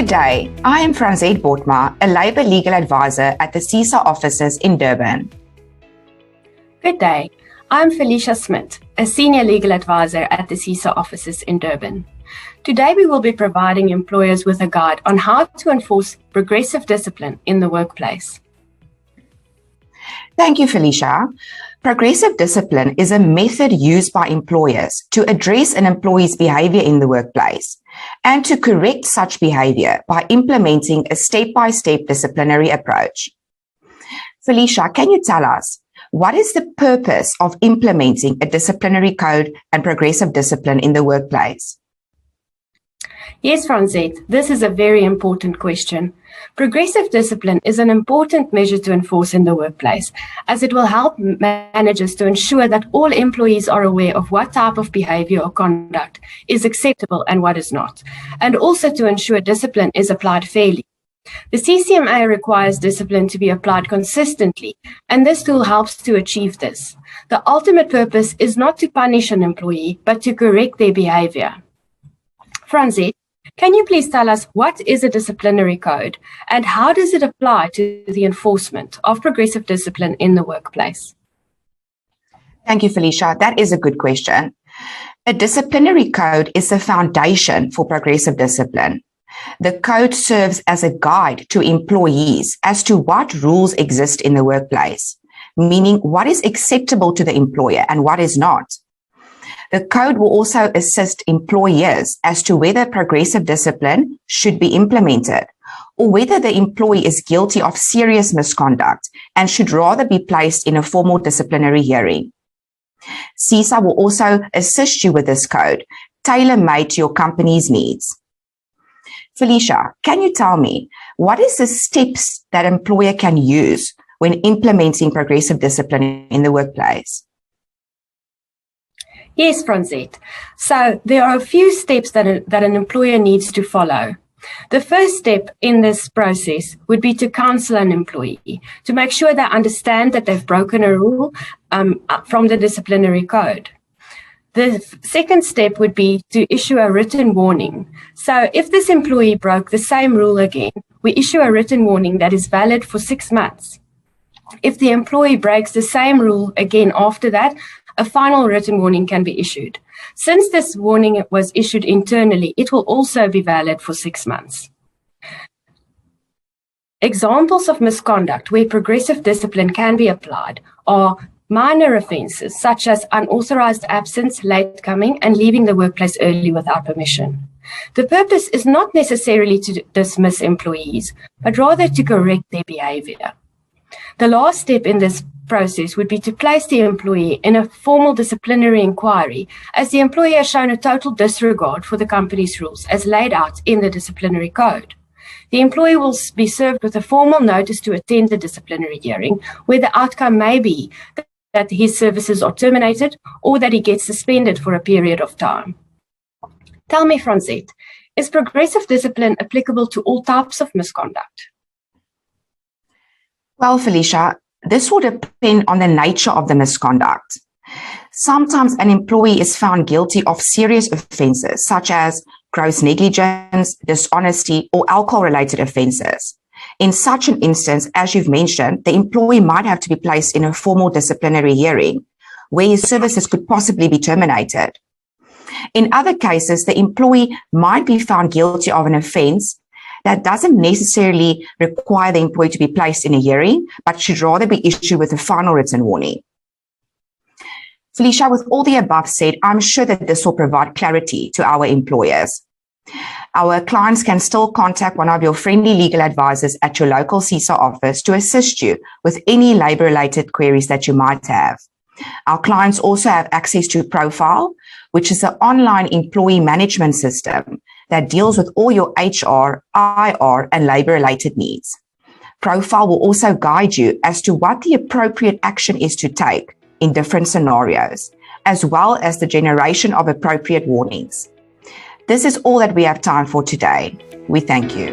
Good day. I am Franzet, Bothma, a Labour Legal Advisor at the SEESA offices in Durban. Good day. I'm Felicia Smit, a Senior Legal Advisor at the SEESA offices in Durban. Today we will be providing employers with a guide on how to enforce progressive discipline in the workplace. Thank you, Felicia. Progressive discipline is a method used by employers to address an employee's behaviour in the workplace and to correct such behaviour by implementing a step-by-step disciplinary approach. Felicia, can you tell us, what is the purpose of implementing a disciplinary code and progressive discipline in the workplace? Yes, Franzet, this is a very important question. Progressive discipline is an important measure to enforce in the workplace, as it will help managers to ensure that all employees are aware of what type of behaviour or conduct is acceptable and what is not, and also to ensure discipline is applied fairly. The CCMA requires discipline to be applied consistently, and this tool helps to achieve this. The ultimate purpose is not to punish an employee, but to correct their behaviour. Franzet, can you please tell us what is a disciplinary code and how does it apply to the enforcement of progressive discipline in the workplace? Thank you, Felicia. That is a good question. A disciplinary code is the foundation for progressive discipline. The code serves as a guide to employees as to what rules exist in the workplace, meaning what is acceptable to the employer and what is not. The code will also assist employers as to whether progressive discipline should be implemented or whether the employee is guilty of serious misconduct and should rather be placed in a formal disciplinary hearing. SEESA will also assist you with this code, tailor-made to your company's needs. Felicia, can you tell me, what is the steps that an employer can use when implementing progressive discipline in the workplace? Yes, Franzet. So there are a few steps that an employer needs to follow. The first step in this process would be to counsel an employee to make sure they understand that they've broken a rule from the disciplinary code. The second step would be to issue a written warning. So if this employee broke the same rule again, we issue a written warning that is valid for 6 months. If the employee breaks the same rule again after that, a final written warning can be issued. Since this warning was issued internally, it will also be valid for 6 months. Examples of misconduct where progressive discipline can be applied are minor offences such as unauthorised absence, late coming, and leaving the workplace early without permission. The purpose is not necessarily to dismiss employees, but rather to correct their behaviour. The last step in this process would be to place the employee in a formal disciplinary inquiry, as the employee has shown a total disregard for the company's rules as laid out in the disciplinary code. The employee will be served with a formal notice to attend the disciplinary hearing, where the outcome may be that his services are terminated or that he gets suspended for a period of time. Tell me, Franzet, is progressive discipline applicable to all types of misconduct? Well, Felicia, this will depend on the nature of the misconduct. Sometimes an employee is found guilty of serious offences such as gross negligence, dishonesty, or alcohol-related offences. In such an instance, as you've mentioned, the employee might have to be placed in a formal disciplinary hearing where his services could possibly be terminated. In other cases, the employee might be found guilty of an offence that doesn't necessarily require the employee to be placed in a hearing, but should rather be issued with a final written warning. Felicia, with all the above said, I'm sure that this will provide clarity to our employers. Our clients can still contact one of your friendly legal advisors at your local SEESA office to assist you with any labour-related queries that you might have. Our clients also have access to Profile, which is an online employee management system that deals with all your HR, IR, and labour-related needs. Profile will also guide you as to what the appropriate action is to take in different scenarios, as well as the generation of appropriate warnings. This is all that we have time for today. We thank you.